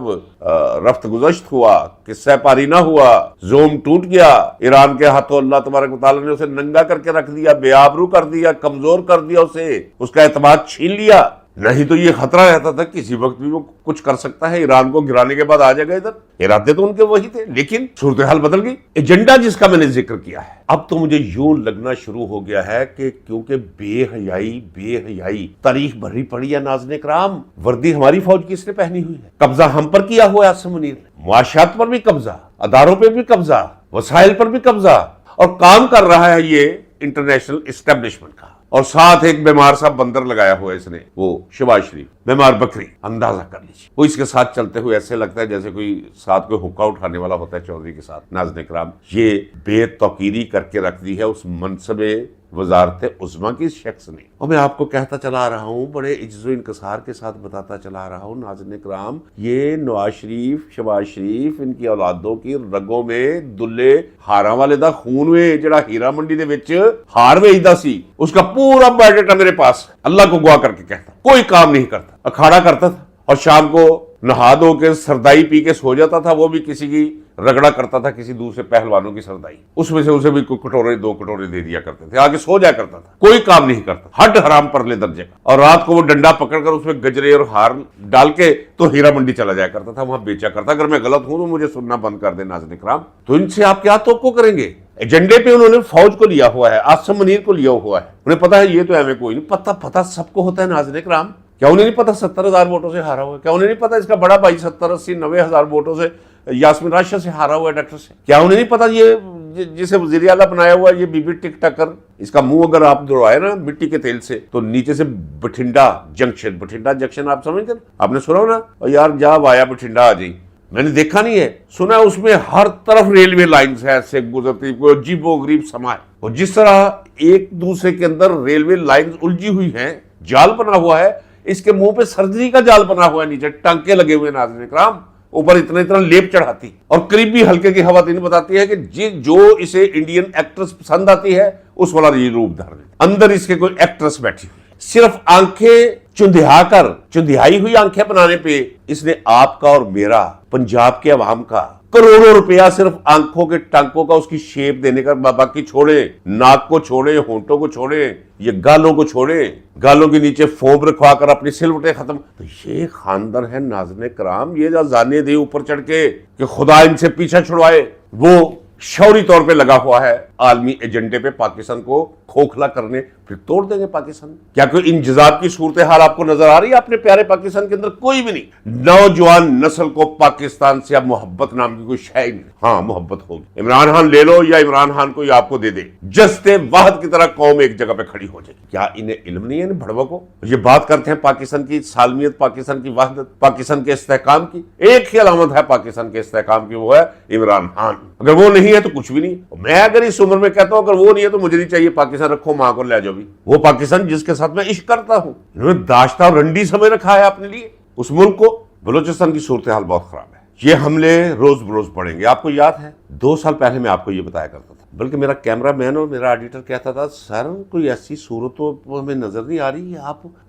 रफ्त गुज़श्त हुआ, किस्सा पारी ना हुआ, जोम टूट गया। ईरान के हाथों अल्लाह तबारक व तआला ने उसे नंगा करके रख दिया, बेआबरू कर दिया, कमजोर कर दिया, उसे उसका एतमाद छीन लिया। नहीं तो ये खतरा रहता था किसी वक्त भी वो कुछ कर सकता है, ईरान को गिराने के बाद आ जाएगा इधर। इरादे तो उनके वही थे, लेकिन सूरत हाल बदल गई। एजेंडा जिसका मैंने जिक्र किया है, अब तो मुझे यूं लगना शुरू हो गया है कि क्योंकि बेहयाई तारीख भरी पड़ी है नाज़रीन इकराम। वर्दी हमारी फौज की इसने पहनी हुई है, कब्जा हम पर किया हुआ है आसिम मुनीर ने, मुआशियात पर भी कब्जा, अदारों पर भी कब्जा, वसाइल पर भी कब्जा, और काम कर रहा है ये इंटरनेशनल एस्टेब्लिशमेंट का। और साथ एक बीमार सा बंदर लगाया हुआ है इसने, वो शहबाज शरीफ, बीमार बकरी, अंदाजा कर लीजिए। वो इसके साथ चलते हुए ऐसे लगता है जैसे कोई साथ कोई हुक्का उठाने वाला होता है चौधरी के साथ। नाज़रीन इकराम, ये बेतौकीरी करके रख दी है उस मनसबे वजारत उज़्मा की शख्स ने। और मैं आपको कहता चला रहा हूँ, बड़े इज्ज़ो इंकसार के साथ बताता चला रहा हूँ नाज़रीन इकराम, ये नवाज शरीफ, शहबाज शरीफ, इनकी औलादों की रगों में दुल्ले हारा वाले दा खून में जड़ा हीरा मंडी दे विच हार वेचदा सी, उसका पूरा बायोडाटा मेरे पास, अल्लाह को गवाह करके कहता। कोई काम नहीं करता, अखाड़ा करता था और शाम को नहा धो के सरदाई पी के सो जाता था। वो भी किसी की रगड़ा करता था, किसी दूसरे पहलवानों की सरदाई, उसमें से उसे भी कटोरे 2 कटोरे दे दिया करते थे, आगे सो जाया करता था। कोई काम नहीं करता, हड हराम परले दर्जे का। और रात को वो डंडा पकड़कर उसमें गजरे और हार डाल के तो हीरा मंडी चला जाया करता था, वहां बेचा करता। अगर मैं गलत हूं तो मुझे सुनना बंद कर दे नाज़रीन इकराम। तो इनसे आप क्या तवक्को करेंगे? एजेंडे पे उन्होंने फौज को लिया हुआ है, आसिम मुनीर को लिया हुआ है। उन्हें पता है ये तो हमें कोई नहीं पता सबको होता है नाज़रीन इकराम। क्या उन्हें नहीं पता 70,000 वोटों से हारा हुआ है? क्या उन्हें नहीं पता इसका बड़ा भाई 70, 80, 90,000 वोटों से यास्मीन राशिद से हारा हुआ है, डॉक्टर से? क्या उन्हें नहीं पता ये जिसे वज़ीर आला बनाया हुआ ये बीबी टिक टकर, इसका मुंह अगर आप दौड़ाए ना मिट्टी के तेल से तो नीचे से बठिंडा जंक्शन आप समझते, आपने सुना ना? और यार जब आया बठिंडा आ जाई, मैंने देखा नहीं है, सुना है उसमें हर तरफ रेलवे लाइन्स है ऐसे गुजरती, कोई अजीबो गरीब समा है। और जिस तरह एक दूसरे के अंदर रेलवे लाइन्स उलझी हुई हैं, जाल बना हुआ है, इसके मुंह पे सर्जरी का जाल बना हुआ है, नीचे टांके लगे हुए नाज़रीन इकराम, ऊपर इतना लेप चढ़ाती। और करीबी हल्के की खवातीन बताती है कि जो इसे इंडियन एक्ट्रेस पसंद आती है उस वाला ये रूप धारण, अंदर इसके कोई एक्ट्रेस बैठी हुई, सिर्फ आंखें चुंधियाई हुई आंखें बनाने पे इसने आपका और मेरा, पंजाब के अवाम का करोड़ों रुपया सिर्फ आंखों के टांकों का उसकी शेप देने का। बाकी छोड़े, नाक को छोड़े, होंठों को छोड़े, ये गालों को छोड़े, गालों के नीचे फोम रखवा कर अपनी सिलवटें खत्म। तो ये खानदान है नाज़रीन कराम, ये जाने दे ऊपर चढ़ के कि खुदा इनसे पीछा छुड़वाए, वो शौरी तौर पे लगा हुआ है عالمی ایجنڈے پہ پاکستان کو کھوکھلا کرنے پھر توڑ دیں گے پاکستان. کیا کوئی انجذاب کی صورتحال آپ کو نظر آ رہی ہے؟ اپنے پیارے پاکستان کے اندر کوئی بھی نہیں. نوجوان نسل کو پاکستان سے اب محبت نام کی کوئی شے نہیں. ہاں محبت ہوگی. عمران خان لے لو یا عمران خان کو آپ کو دے دے, جستے واحد کی طرح قوم ایک جگہ پہ کھڑی ہو جائے. کیا انہیں علم نہیں ہے ان بھڑوا کو؟ یہ بات کرتے ہیں پاکستان کی سالمیت, پاکستان کی وحدت, پاکستان کے استحکام کی. ایک ہی علامت ہے پاکستان کے استحکام کی, وہ ہے عمران خان. اگر وہ نہیں ہے تو کچھ بھی نہیں. میں اگر اس عمر میں کہتا ہوں اگر وہ نہیں ہے تو مجھے نہیں چاہیے پاکستان, رکھو ماں کو لے جاؤ بھی. وہ پاکستان جس کے ساتھ میں عشق کرتا ہوں, انہوں نے داشتہ اور رنڈی سمجھ رکھا ہے اپنے لیے اس ملک کو. بلوچستان کی صورتحال بہت خراب ہے. یہ حملے روز بروز پڑیں گے. آپ کو یاد ہے 2 سال پہلے میں آپ کو یہ بتایا کرتا تھا, بلکہ میرا کیمرہ مین اور میرا ایڈیٹر کہتا تھا سر کوئی ایسی صورت تو ہمیں نظر نہیں آ رہی,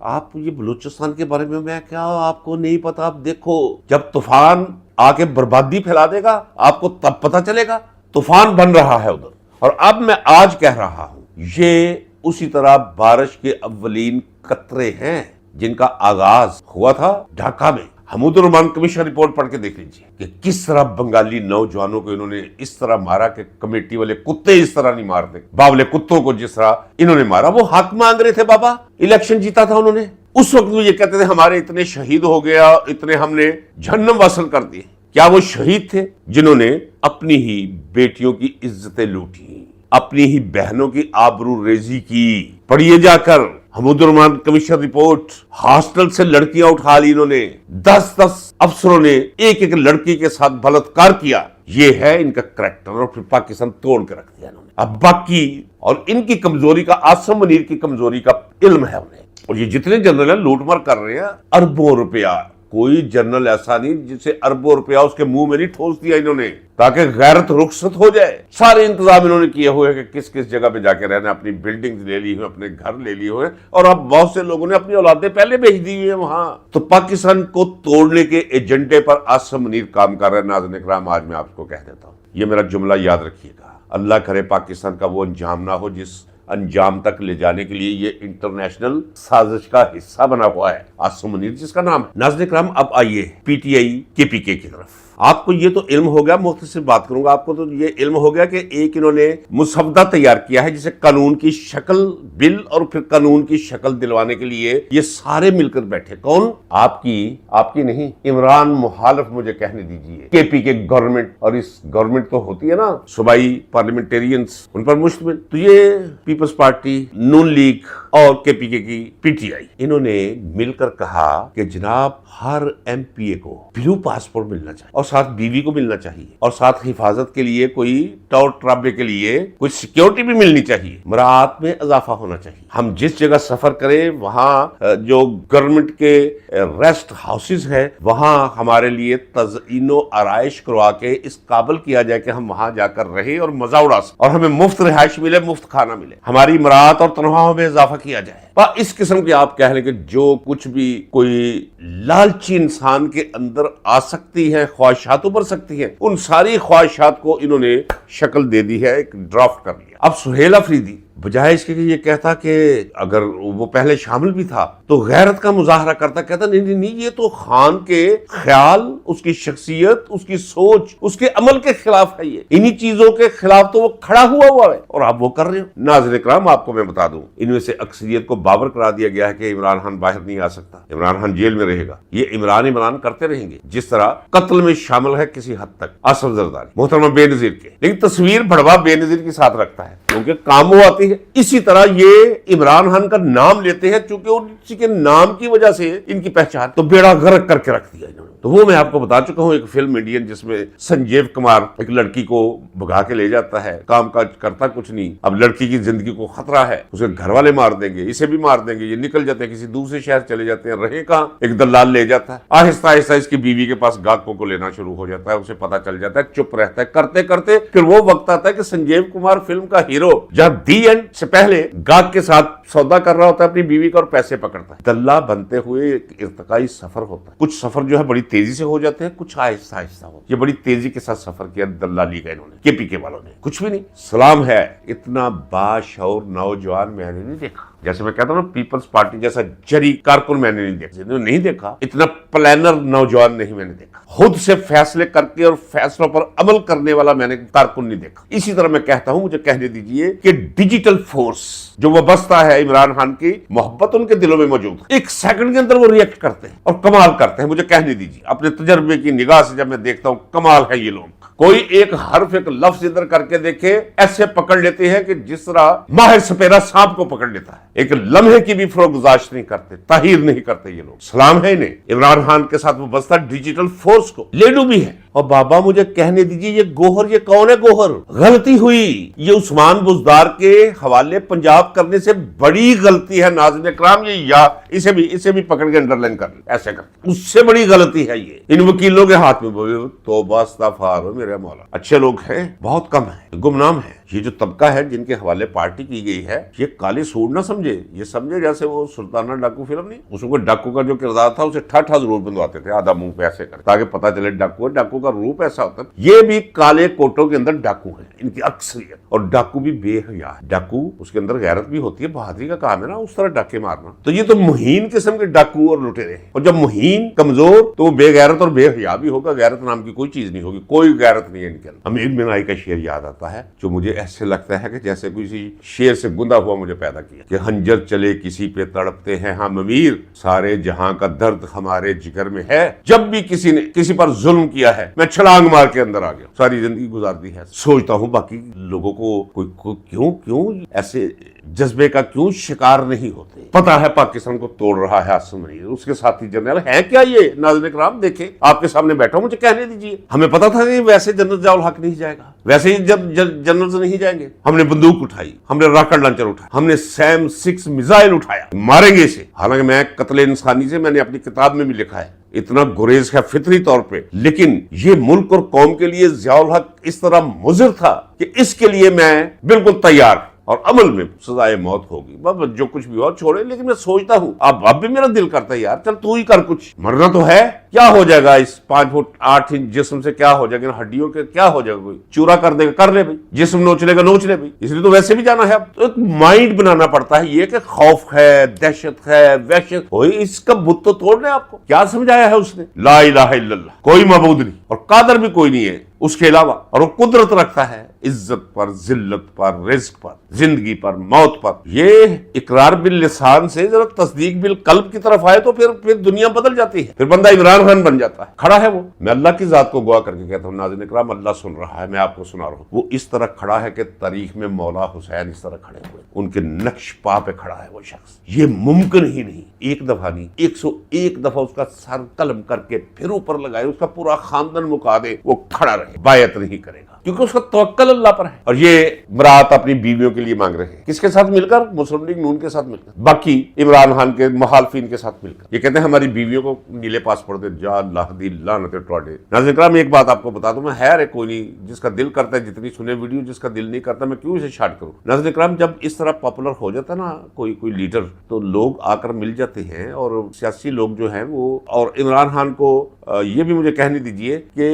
آپ یہ بلوچستان کے بارے میں کیا آپ کو نہیں پتا؟ آپ دیکھو جب طوفان آ کے بربادی پھیلا دے گا آپ کو تب پتا چلے گا. طوفان بن رہا ہے ادھر. اور اب میں آج کہہ رہا ہوں یہ اسی طرح بارش کے اولین قطرے ہیں جن کا آغاز ہوا تھا ڈھاکہ میں. حمود الرحمان کمیشن رپورٹ پڑھ کے دیکھ لیجیے کہ کس طرح بنگالی نوجوانوں کو انہوں نے اس طرح مارا کہ کمیٹی والے کتے اس طرح نہیں مارتے. باولے کتوں کو جس طرح انہوں نے مارا. وہ حق مانگ رہے تھے بابا, الیکشن جیتا تھا انہوں نے. اس وقت وہ یہ کہتے تھے ہمارے اتنے شہید ہو گیا, اتنے ہم نے جہنم واصل کر دیے. کیا وہ شہید تھے جنہوں نے اپنی ہی بیٹیوں کی عزتیں لوٹی, اپنی ہی بہنوں کی آبرو ریزی کی؟ پڑھیے جا کر حمود الرحمان کمیشن رپورٹ. ہاسٹل سے لڑکیاں اٹھا لی انہوں نے, 10 افسروں نے ایک ایک لڑکی کے ساتھ بلاత్کار کیا. یہ ہے ان کا کریکٹر, اور پھر پاکستان توڑ کے رکھ دیا انہوں نے. اب باقی اور ان کی کمزوری کا, عاصم منیر کی کمزوری کا علم ہے انہیں. اور یہ جتنے جنرل ہیں لوٹ مار کر رہے ہیں اربوں روپیہ. کوئی جنرل ایسا نہیں جسے اربوں روپیہ اس کے منہ میں نہیں ٹھوس دیا انہوں نے تاکہ غیرت رخصت ہو جائے. سارے انتظام انہوں نے کیے ہوئے کہ کس کس جگہ پہ جا کے رہنا. اپنی بلڈنگ لے لی ہوئے, اپنے گھر لے لیے ہوئے, اور اب بہت سے لوگوں نے اپنی اولادیں پہلے بھیج دی ہوئی ہیں وہاں. تو پاکستان کو توڑنے کے ایجنڈے پر عاصم منیر کام کر رہے ہیں. ناظرین اکرام آج میں آپ کو کہہ دیتا ہوں, یہ میرا جملہ یاد رکھیے گا. اللہ کرے پاکستان کا وہ انجام نہ ہو جس انجام تک لے جانے کے لیے یہ انٹرنیشنل سازش کا حصہ بنا ہوا ہے عاصم منیر جس کا نام. ناظرین کرام اب آئیے پی ٹی آئی KPK کی طرف. آپ کو یہ تو علم ہو گیا, مختصر بات کروں گا, آپ کو تو یہ علم ہو گیا کہ ایک انہوں نے مسودہ تیار کیا ہے جسے قانون کی شکل بل اور پھر قانون کی شکل دلوانے کے لیے یہ سارے مل کر بیٹھے. کون؟ آپ کی نہیں, عمران مخالف مجھے کہنے دیجیے. KPK گورنمنٹ, اور اس گورنمنٹ تو ہوتی ہے نا صوبائی پارلیمنٹیرینز, ان پر مشتمل. تو یہ پیپلز پارٹی, نون لیگ اور KPK کی PTI, انہوں نے مل کر کہا کہ جناب ہر MPA کو بلو پاسپورٹ ملنا چاہیے, اور ساتھ بیوی کو ملنا چاہیے, اور ساتھ حفاظت کے لیے کوئی ٹور ٹرابے کے لیے کوئی سیکیورٹی بھی ملنی چاہیے. مراعات میں اضافہ ہونا چاہیے. ہم جس جگہ سفر کریں وہاں جو گورنمنٹ کے ریسٹ ہاؤسز ہے وہاں ہمارے لیے تزئین و آرائش کروا کے اس قابل کیا جائے کہ ہم وہاں جا کر رہیں اور مزہ اڑا سکیں, اور ہمیں مفت رہائش ملے, مفت کھانا ملے, ہماری مراعات اور تنخواہوں میں اضافہ کیا جائے. اس قسم کے آپ کہہ لیں کہ جو کچھ بھی کوئی لالچی انسان کے اندر آ سکتی ہے, خواہشات ابھر سکتی ہیں, ان ساری خواہشات کو انہوں نے شکل دے دی ہے, ایک ڈرافٹ کر لیا. اب سہیل افریدی بجائے اس کے یہ کہتا کہ اگر وہ پہلے شامل بھی تھا تو غیرت کا مظاہرہ کرتا, کہتا نہیں یہ تو خان کے خیال, اس کی شخصیت, اس کی سوچ, اس کے عمل کے خلاف ہے. یہ انہی چیزوں کے خلاف تو وہ کھڑا ہوا ہے اور آپ وہ کر رہے ہو. ناظرین اکرام آپ کو میں بتا دوں, ان میں سے اکثریت کو باور کرا دیا گیا ہے کہ عمران خان باہر نہیں آ سکتا, عمران خان جیل میں رہے گا. یہ عمران کرتے رہیں گے جس طرح قتل میں شامل ہے کسی حد تک آصف زرداری محترمہ بے نظیر کے, لیکن تصویر بڑھوا بے نظیر کے ساتھ رکھتا ہے کیونکہ کام وہ آتی ہے. اسی طرح یہ عمران خان کا نام لیتے ہیں چونکہ اسی کے نام کی وجہ سے ان کی پہچان, تو بیڑا غرق کر کے رکھ دیا انہوں نے. تو وہ میں آپ کو بتا چکا ہوں, ایک فلم انڈین جس میں سنجیو کمار ایک لڑکی کو بھگا کے لے جاتا ہے, کام کاج کرتا کچھ نہیں, اب لڑکی کی زندگی کو خطرہ ہے, اسے گھر والے مار دیں گے, اسے بھی مار دیں گے, یہ نکل جاتے ہیں کسی دوسرے شہر چلے جاتے ہیں, رہے کہاں, ایک دلال لے جاتا ہے, آہستہ آہستہ اس کی بیوی کے پاس گاہکوں کو لینا شروع ہو جاتا ہے, اسے پتا چل جاتا ہے, چپ رہتا ہے, کرتے کرتے پھر وہ وقت آتا ہے کہ سنجیو کمار فلم کا ہیرو جب دی اینڈ سے پہلے گاہک کے ساتھ سودا کر رہا ہوتا ہے اپنی بیوی کا اور پیسے پکڑتا ہے. دلہ بنتے ہوئے ایک ارتقائی سفر ہوتا ہے, کچھ سفر جو ہے بڑی تیزی سے ہو جاتے ہیں, کچھ آہستہ آہستہ ہو. یہ بڑی تیزی کے ساتھ سفر کیا دلالی کا انہوں نے, KPK والوں نے. کچھ بھی نہیں, سلام ہے, اتنا باشعور نوجوان میں نے نہیں دیکھا. जैसे मैं कहता हूँ ना, पीपल्स पार्टी जैसा जरी कारकुन मैंने नहीं देखा, इतना प्लानर नौजवान नहीं मैंने देखा, खुद से फैसले करके और फैसलों पर अमल करने वाला मैंने कारकुन नहीं देखा। इसी तरह मैं कहता हूं, मुझे कहने दीजिए कि डिजिटल फोर्स जो वाबस्ता है इमरान खान की मोहब्बत उनके दिलों में मौजूद है, एक सेकंड के अंदर वो रिएक्ट करते हैं और कमाल करते हैं। मुझे कहने दीजिए, अपने तजर्बे की निगाह से जब मैं देखता हूं, कमाल है ये लोग। कोई एक हर्फ एक लफ्ज इधर करके देखे, ऐसे पकड़ लेते हैं कि जिस तरह माहिर सपेरा सांप को पकड़ लेता है। एक लम्हे की भी फरोगजाश नहीं करते, ताहीर नहीं करते ये लोग। सलाम है इन्हें, इमरान खान के साथ वाबस्ता डिजिटल फोर्स को। लेडू भी है। और बाबा मुझे कहने दीजिए, ये गोहर, ये कौन है गोहर? गलती हुई, ये उस्मान बुज़दार के हवाले पंजाब करने से बड़ी गलती है नाज़रीन इकराम। ये या इसे भी पकड़ के अंडरलाइन कर ले, ऐसे कर, उससे बड़ी गलती है ये। इन वकीलों के हाथ में तौबा इस्तग़फ़ार हो मेरे मौला। अच्छे लोग हैं, बहुत कम है, गुमनाम है। ये जो तबका है जिनके हवाले पार्टी की गई है, ये काले सूट ना समझे, ये समझे जैसे वो सुल्ताना डाकू फिल्म नहीं, उसमें डाकू का जो किरदार था उसे ठाठा जरूर बंधवाते थे, आधा मुंह पे ऐसे कर, ताकि पता चले डाकू है। डाकू का रूप ऐसा होता है। ये भी काले कोटों के अंदर डाकू है, इनकी अक्सरियत। और डाकू भी बेहया है। डाकू, उसके अंदर गैरत भी होती है, बहादुरी का काम है ना उस तरह डाके मारना। तो ये तो मुहीन किस्म के डाकू और लुटेरे हैं। और जब मुहीन कमजोर, तो वो बेगैरत और बेहया भी होगा। गैरत नाम की कोई चीज नहीं होगी, कोई गैरत नहीं है इनके अंदर। अमीर बिनाई का शेर याद आता है, जो मुझे ऐसे लगता है कि जैसे किसी शेर से गुंदा हुआ मुझे पैदा किया, कि हंजर चले किसी पे तड़पते हैं हम अमीर, सारे जहां का दर्द हमारे जिगर में है। जब भी किसी ने किसी पर जुल्म किया है, मैं छलांग मार के अंदर आ गया, सारी जिंदगी गुजार दी है। सोचता हूं बाकी लोगों को क्यों ऐसे जज्बे का क्यों शिकार नहीं होते। पता है पाकिस्तान को तोड़ रहा है आसिम मुनीर, उसके साथी जनरल है क्या ये? नाज़रीन इकराम देखे, आपके सामने बैठा हूं, मुझे कहने दीजिए। हमें पता था कि वैसे जनरल ज़ियाउल हक नहीं जाएगा, वैसे ही जनरल नहीं जाएंगे। हमने बंदूक उठाई, हमने रॉकेट लॉन्चर उठाया, हमने सैम 6 मिसाइल उठाया, मारेंगे इसे। हालांकि मैं कत्ले इंसानी से, मैंने अपनी किताब में भी लिखा है, इतना गुरेज है फितरी तौर पे, लेकिन ये मुल्क और कौम के लिए ज़ियाउल हक इस तरह मुज़िर था कि इसके लिए मैं बिल्कुल तैयार, और अमल में सजाए मौत होगी। बाबा जो कुछ भी हो छोड़े, लेकिन मैं सोचता हूँ अब भी मेरा दिल करता है यार, चल तू ही कर कुछ, मरना तो है। क्या हो जाएगा इस 5 फुट 8 इंच जिस्म से? क्या हो जाएगा हड्डियों के? क्या हो जाएगा? कोई चूरा कर देगा, कर ले भाई, जिस्म नोच लेगा, नोच ले भाई, इसलिए तो वैसे भी जाना है। अब तो एक माइंड बनाना पड़ता है, ये कि खौफ है, दहशत है, वहशत हो, इसका बुत तो तोड़ना है आपको। क्या समझाया है उसने? ला इलाहा इल्लल्लाह, कोई मबूद नहीं और कादर भी कोई नहीं है उसके अलावा, और वो कुदरत रखता है इज्जत पर, जिल्लत पर, रिज्क पर, जिंदगी पर, मौत पर। ये इकरार बिल लिसान से जरा तस्दीक बिल कल्ब की तरफ आए तो फिर दुनिया बदल जाती है, फिर बंदा इमरान खान बन जाता है। खड़ा है वो, मैं अल्लाह की जात को गवाह करके कहता हूँ नाज़रीन इकराम, अल्लाह सुन रहा है, मैं आपको सुना रहा हूँ। वो इस तरह खड़ा है कि तारीख में मौला हुसैन इस तरह खड़े हुए, उनके नक्श पा पे खड़ा है वो शख्स। ये मुमकिन ही नहीं, एक दफा नहीं 101 दफा उसका सर कलम करके फिर ऊपर लगाए, उसका पूरा खानदान मुका दे, वो खड़ा रहे, बायत नहीं करेगा, क्योंकि उसका तवक्कल अल्लाह पर है। और ये बरात अपनी बीवियों के लिए मांग रहे हैं, किसके साथ मिलकर? मुस्लिम लीग नून के साथ मिलकर, बाकी इमरान खान के मुखालफिन के साथ मिलकर। ये कहते हैं हमारी बीवियों को नीले पासपोर्ट दे, जा अल्लाह दी लानत टोड़े। नाज़रीन इकराम, एक बात आपको बता दूं, मैं है कोई नहीं, जिसका दिल करता है जितनी सुने वीडियो, जिसका दिल नहीं करता मैं क्यों इसे शार्ट करूं। नाज़रीन इकराम, जब इस तरह पॉपुलर हो जाता ना कोई लीडर, तो लोग आकर मिल जाते हैं, और सियासी लोग जो हैं वो, और इमरान खान को ये भी मुझे कहने दीजिए कि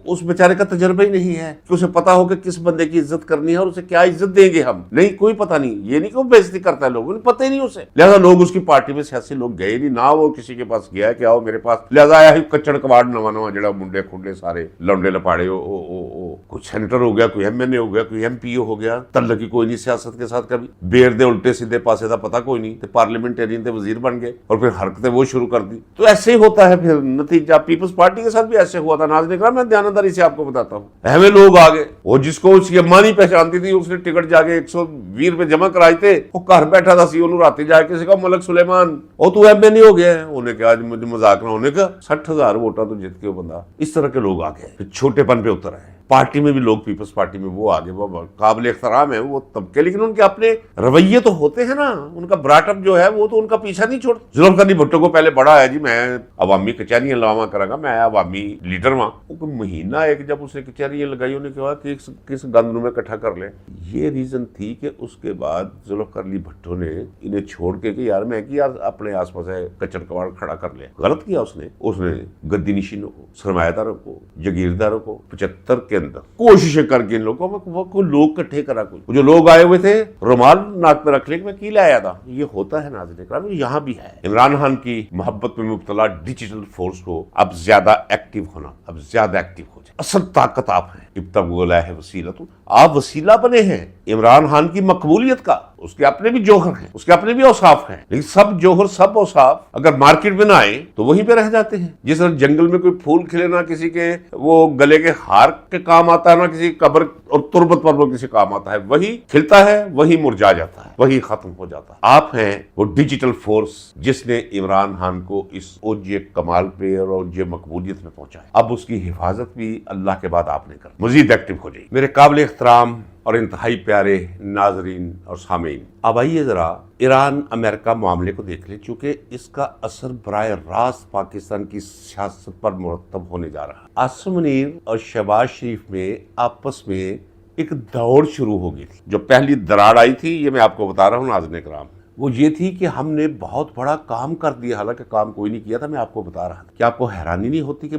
उस बेचारे का तजर्बा ही नहीं है कि उसे पता हो कि किस बंदे की इज्जत करनी है और उसे क्या इज्जत देंगे हम। नहीं, कोई पता नहीं, ये नहीं कि वो बेइज्जती करता है लोगों ने, पता ही नहीं उसे। लिहाजा लोग उसकी पार्टी में सियासी लोग गए नहीं ना, वो किसी के पास गया है कि आओ मेरे पास। लिहाजा आया ही कच्चड़ कबाड़ नवा जड़ा मुंडे खुंडे सारे लौंडे लपाड़े, कोई सेनेटर हो गया, कोई एमएनए हो गया, कोई एमपीओ हो गया, तल्लकी कोई नहीं सियासत के साथ कभी, बेर दे उल्टे सीधे पासे का पता कोई नहीं, पार्लियामेंटेरियन थे वजीर बन गए और फिर हरकतें वो शुरू कर दी। तो ऐसे ही होता है फिर नतीजा। पीपल्स पार्टी के साथ भी ऐसे हुआ था। नाज़रीन इकराम, मैं ध्यानदारी से आपको बताता हूँ, हमें लोग आ गए, वो जिसको उसकी अम्मा नहीं पहचानती थी, उसने टिकट जाके 120 रुपए जमा कराए थे, वो घर बैठा था, सी राती जाके किसी का मलक सुलेमान, वो तू एमएनए हो गया है, उन्हें क्या मुझे मजाक ना होने का, 60,000 वोटा तो जीत के वो बंदा। इस तरह के लोग आ गए, छोटेपन पे उतर आए। पार्टी में भी लोग, पीपल्स पार्टी में वो आगे, वो काबिल एहतराम है वो तबके, लेकिन उनके अपने रवैये तो होते हैं ना, उनका ब्राटअप जो है वो तो उनका पीछा नहीं छोड़। जुल्फ़िकार अली भुट्टो को पहले बड़ा है जी, मैं अवामी कचहरियां लगावा करांगा, मैं अवामी लीडर वहां। वो महीना एक जब उसने कचहरियां लगाई, उन्हें कहा कि किस गंद में इकट्ठा कर ले। ये रीजन थी कि उसके बाद जुल्फ़िकार अली भुट्टो ने इन्हें छोड़ के कि यार मैं कि यार अपने आस पास है कचड़ कबाड़ खड़ा कर ले। गलत किया उसने गद्दी नशीनों को, सरमायादारों को, जगीरदारों को 75 کے اندر کوششیں کر کے ان لوگوں کو لوگ کٹھے کرا، کوئی جو لوگ آئے ہوئے تھے رومال ناک پہ رکھ لے کہ میں کی لے آیا تھا. یہ ہوتا ہے ناظرین کرام، یہاں بھی ہے. عمران خان کی محبت میں مبتلا ڈیجیٹل فورس کو اب زیادہ ایکٹیو ہونا، اب زیادہ ایکٹیو ہو جائے. اصل طاقت آپ ہیں. ابتغوا الیہ وسیلۃ، آپ وسیلہ بنے ہیں عمران خان کی مقبولیت کا. اس کے اپنے بھی جوہر ہیں، اس کے اپنے بھی اوصاف ہیں، لیکن سب جوہر سب اوصاف اگر مارکیٹ میں نہ آئے تو وہیں پہ رہ جاتے ہیں. جس طرح جنگل میں کوئی پھول کھلے نہ کسی کے وہ گلے کے ہار کے کام آتا ہے، نہ کسی قبر اور تربت پر وہ کسی کام آتا ہے، وہی کھلتا ہے، وہی مرجا جاتا ہے، وہی ختم ہو جاتا ہے. آپ ہیں وہ ڈیجیٹل فورس جس نے عمران خان کو اس اوج کمال پہ اور اوج مقبولیت میں پہنچایا. اب اس کی حفاظت بھی اللہ کے بعد آپ نے کر مزید ایکٹیو ہو جائے. میرے قابل احترام اور انتہائی پیارے ناظرین اور سامعین، اب آئیے ذرا ایران امریکہ معاملے کو دیکھ لیں، چونکہ اس کا اثر براہ راست پاکستان کی سیاست پر مرتب ہونے جا رہا ہے. عاصم منیر اور شہباز شریف میں آپس میں ایک دوڑ شروع ہو گئی تھی. جو پہلی دراڑ آئی تھی، یہ میں آپ کو بتا رہا ہوں ناظرین کرام، وہ یہ تھی کہ ہم نے بہت بڑا کام کر دیا، حالانکہ کام کوئی نہیں کیا تھا. میں آپ کو بتا رہا تھا کہ آپ کو حیرانی نہیں ہوتی کہ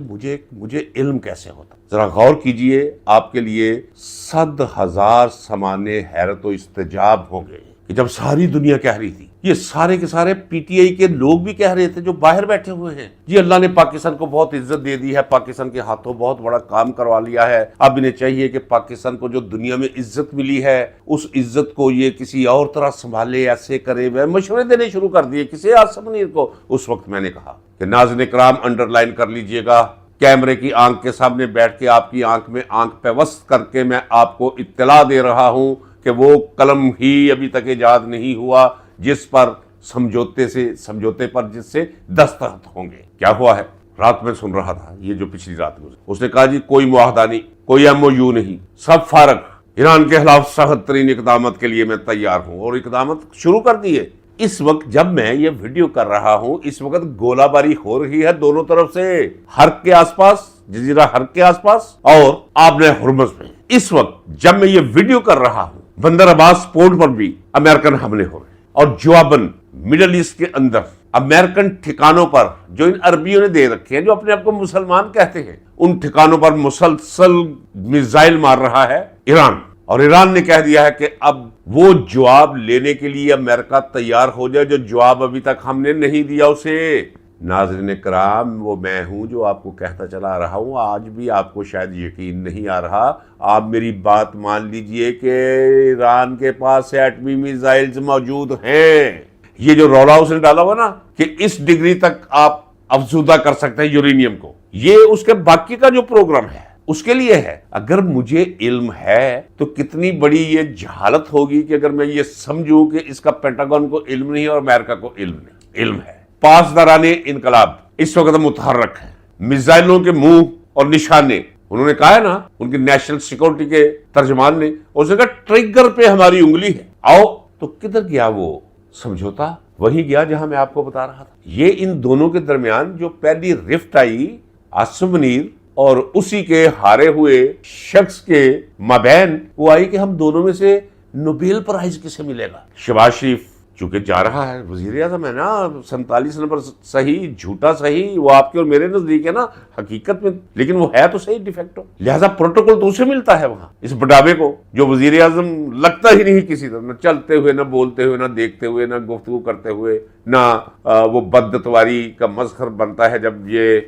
مجھے علم کیسے ہوتا. ذرا غور کیجئے، آپ کے لیے 100,000 سمانے حیرت و استعجاب ہوں گے کہ جب ساری دنیا کہہ رہی تھی، یہ سارے کے سارے پی ٹی آئی کے لوگ بھی کہہ رہے تھے جو باہر بیٹھے ہوئے ہیں، جی اللہ نے پاکستان کو بہت عزت دے دی ہے، پاکستان کے ہاتھوں بہت بڑا کام کروا لیا ہے، اب انہیں چاہیے کہ پاکستان کو جو دنیا میں عزت ملی ہے اس عزت کو یہ کسی اور طرح سنبھالے، ایسے کرے. وہ مشورے دینے شروع کر دیے کسی عاصم منیر کو. اس وقت میں نے کہا کہ ناظرین کرام انڈر لائن کر لیجئے گا، کیمرے کی آنکھ کے سامنے بیٹھ کے آپ کی آنکھ میں آنکھ پیوست کر کے میں آپ کو اطلاع دے رہا ہوں کہ وہ قلم ہی ابھی تک ایجاد نہیں ہوا جس پر سمجھوتے پر جس سے دستخط ہوں گے. کیا ہوا ہے؟ رات میں سن رہا تھا، یہ جو پچھلی رات گزری، اس نے کہا جی کوئی معاہدہ نہیں، کوئی ایم او یو نہیں، سب فارغ، ایران کے خلاف سخت ترین اقدامات کے لیے میں تیار ہوں. اور اقدامات شروع کر دیے. اس وقت جب میں یہ ویڈیو کر رہا ہوں، اس وقت گولہ باری ہو رہی ہے دونوں طرف سے، حرق کے آس پاس، جزیرہ حرق کے آس پاس اور آبنہ ہرمز میں. اس وقت جب میں یہ ویڈیو کر رہا ہوں، بندر عباس پورٹ پر بھی امریکن حملے ہو رہے ہیں، اور جواباً مڈل ایسٹ کے اندر امریکن ٹھکانوں پر جو ان عربیوں نے دے رکھے ہیں، جو اپنے آپ کو مسلمان کہتے ہیں، ان ٹھکانوں پر مسلسل میزائل مار رہا ہے ایران. اور ایران نے کہہ دیا ہے کہ اب وہ جواب لینے کے لیے امریکہ تیار ہو جائے جو جواب ابھی تک ہم نے نہیں دیا اسے. ناظرین کرام، وہ میں ہوں جو آپ کو کہتا چلا رہا ہوں، آج بھی آپ کو شاید یقین نہیں آ رہا. آپ میری بات مان لیجئے کہ ایران کے پاس ایٹمی میزائلز موجود ہیں. یہ جو رولا اس نے ڈالا ہوا نا کہ اس ڈگری تک آپ افزودہ کر سکتے ہیں یورینیم کو، یہ اس کے باقی کا جو پروگرام ہے اس کے لیے ہے. اگر مجھے علم ہے تو کتنی بڑی یہ جہالت ہوگی کہ اگر میں یہ سمجھوں کہ اس کا پینٹاگون کو علم نہیں اور امریکہ کو علم نہیں. علم ہے. پاسداران انقلاب اس وقت متحرک ہیں، میزائلوں کے منہ اور نشانے. انہوں نے کہا ہے نا، ان کی نیشنل سیکورٹی کے ترجمان نے، اس نے کہا ٹریگر پہ ہماری انگلی ہے. آؤ. تو کدھر گیا وہ سمجھوتا؟ وہی گیا جہاں میں آپ کو بتا رہا تھا. یہ ان دونوں کے درمیان جو پہلی رفٹ آئی عاصم منیر اور اسی کے ہارے ہوئے شخص کے مابین، وہ آئی کہ ہم دونوں میں سے نوبیل پرائز کسے ملے گا. شہباز شریف چونکہ جا رہا ہے وزیر اعظم ہے نا، 47 نمبر صحیح جھوٹا صحیح، وہ آپ کے اور میرے نزدیک ہے نا حقیقت میں، لیکن وہ ہے تو صحیح ڈیفیکٹو. لہذا پروٹوکول تو اسے ملتا ہے وہاں، اس بڑھاوے کو جو وزیر اعظم لگتا ہی نہیں کسی طرح، نہ چلتے ہوئے، نہ بولتے ہوئے، نہ دیکھتے ہوئے، نہ گفتگو کرتے ہوئے، نہ وہ بدتواری کا مظہر بنتا ہے جب یہ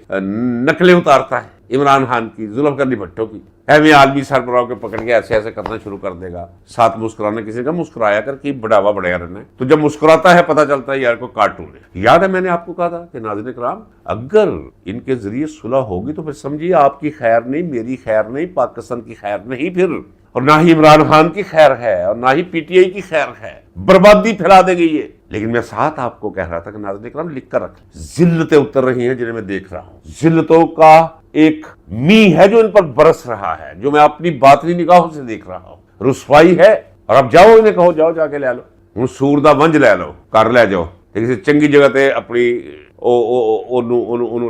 نقلیں اتارتا ہے عمران خان کی، ذوالفقار علی بھٹو کی. میں عالمی سربراہ کے پکڑ کے ایسے ایسے کرنا شروع کر دے گا. ساتھ مسکرانا، کسی کا مسکرایا کر کہ بڑھاوا بڑھیا رہنا ہے. تو جب مسکراتا ہے پتہ چلتا ہے یار کو کارٹون ہے. یاد ہے میں نے آپ کو کہا تھا کہ ناظرین کرام، اگر ان کے ذریعے صلح ہوگی تو پھر سمجھیے آپ کی خیر نہیں، میری خیر نہیں، پاکستان کی خیر نہیں پھر، اور نہ ہی عمران خان کی خیر ہے اور نہ ہی پی ٹی آئی کی خیر ہے. بربادی پھیلا دے گئی ہے. لیکن میں ساتھ آپ کو کہہ رہا تھا کہ ناظرین کرام لکھ کر رکھ، ذلتیں اتر رہی ہیں جنہیں میں دیکھ رہا ہوں. ذلتوں کا ایک می ہے جو ان پر برس رہا ہے، جو میں اپنی باطنی نگاہوں سے دیکھ رہا ہوں. رسوائی ہے. اور اب جاؤ انہیں کہو جاؤ جا کے لے لو، ہوں سور دا ونج لے لو، کر لے جاؤ، کسی چنگی جگہ تے اپنی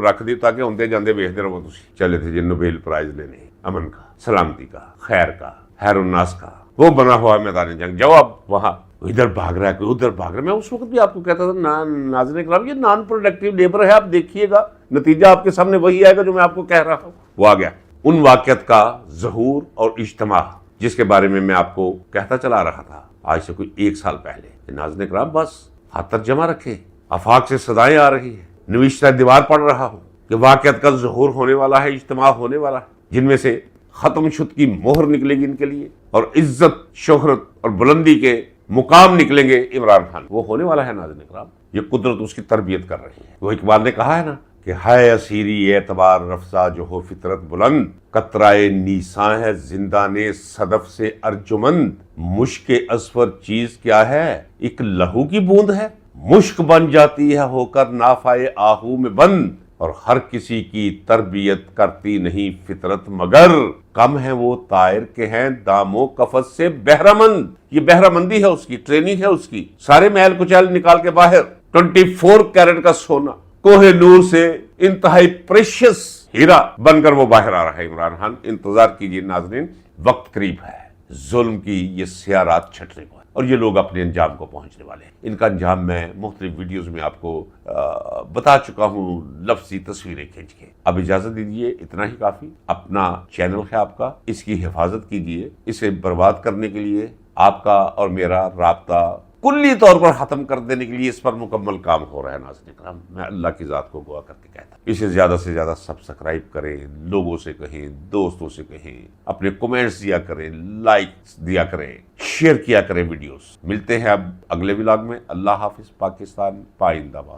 رکھ دی تاکہ ہوندے جاندے ویکھدے رہو. تسی چلے تھے جی نوبیل پرائز لینے، امن کا، سلامتی کا، خیر کا، خیر الناس کا، وہ بنا ہوا میدان جنگ. جاؤ اب وہاں، ادھر بھاگ رہا ہے کوئی ادھر بھاگ رہا ہے. میں اس وقت بھی آپ کو کہتا تھا ناظرین کرام، یہ نان پروڈکٹیو لیبر ہے، آپ دیکھیے گا نتیجہ آپ کے سامنے وہی آئے گا جو میں آپ کو کہہ رہا ہوں. وہ آ گیا. ان واقعات کا ظہور اور اجتماع جس کے بارے میں آپ کو کہتا چلا رہا تھا آج سے کوئی 1 سال پہلے۔ ناظرین اکرام، بس ہاتھ تک جمع رکھے، آفاق سے صدائیں آ رہی ہیں، نوشتہ دیوار پڑھ رہا ہوں کہ واقعات کا ظہور ہونے والا ہے، اجتماع ہونے والا ہے، جن میں سے ختم شد کی مہر نکلے گی ان کے لیے، اور عزت، شہرت اور بلندی کے مقام نکلیں گے عمران خان۔ وہ ہونے والا ہے ناظرین اکرام، یہ قدرت اس کی تربیت کر رہی ہے۔ وہ اقبال نے کہا ہے نا کہ ہے اسیری اعتبار رفضا جو ہو فطرت بلند، قطرائے نیساں ہے زندان صدف سے ارجمند، مشک اسفر چیز کیا ہے ایک لہو کی بوند ہے، مشک بن جاتی ہے ہو کر نافائے آہو میں بند، اور ہر کسی کی تربیت کرتی نہیں فطرت مگر، کم ہے وہ طائر کے ہیں دام و قفس سے بہرہ مند۔ یہ بہرہ مندی ہے اس کی، ٹریننگ ہے اس کی، سارے میل کچیل نکال کے باہر 24 کیرٹ کا سونا کوہ نور سے انتہائی پریشس ہیرا بن کر وہ باہر آ رہا ہے عمران خان۔ انتظار کیجئے ناظرین، وقت قریب ہے، ظلم کی یہ سیاہ رات چھٹنے کو ہے اور یہ لوگ اپنے انجام کو پہنچنے والے ہیں۔ ان کا انجام میں مختلف ویڈیوز میں آپ کو بتا چکا ہوں، لفظی تصویریں کھینچ کے۔ اب اجازت دیجئے، اتنا ہی کافی۔ اپنا چینل ہے آپ کا، اس کی حفاظت کیجئے۔ اسے برباد کرنے کے لیے آپ کا اور میرا رابطہ کلی طور پر ختم کر دینے کے لیے اس پر مکمل کام ہو رہا ہے ناظرین اکرام۔ میں اللہ کی ذات کو گواہ کر کے کہتا ہوں، اسے زیادہ سے زیادہ سبسکرائب کریں، لوگوں سے کہیں، دوستوں سے کہیں، اپنے کومنٹس دیا کریں، لائکس دیا کریں، شیئر کیا کریں ویڈیوز۔ ملتے ہیں اب اگلے ولاگ میں۔ اللہ حافظ۔ پاکستان پائندہ باد۔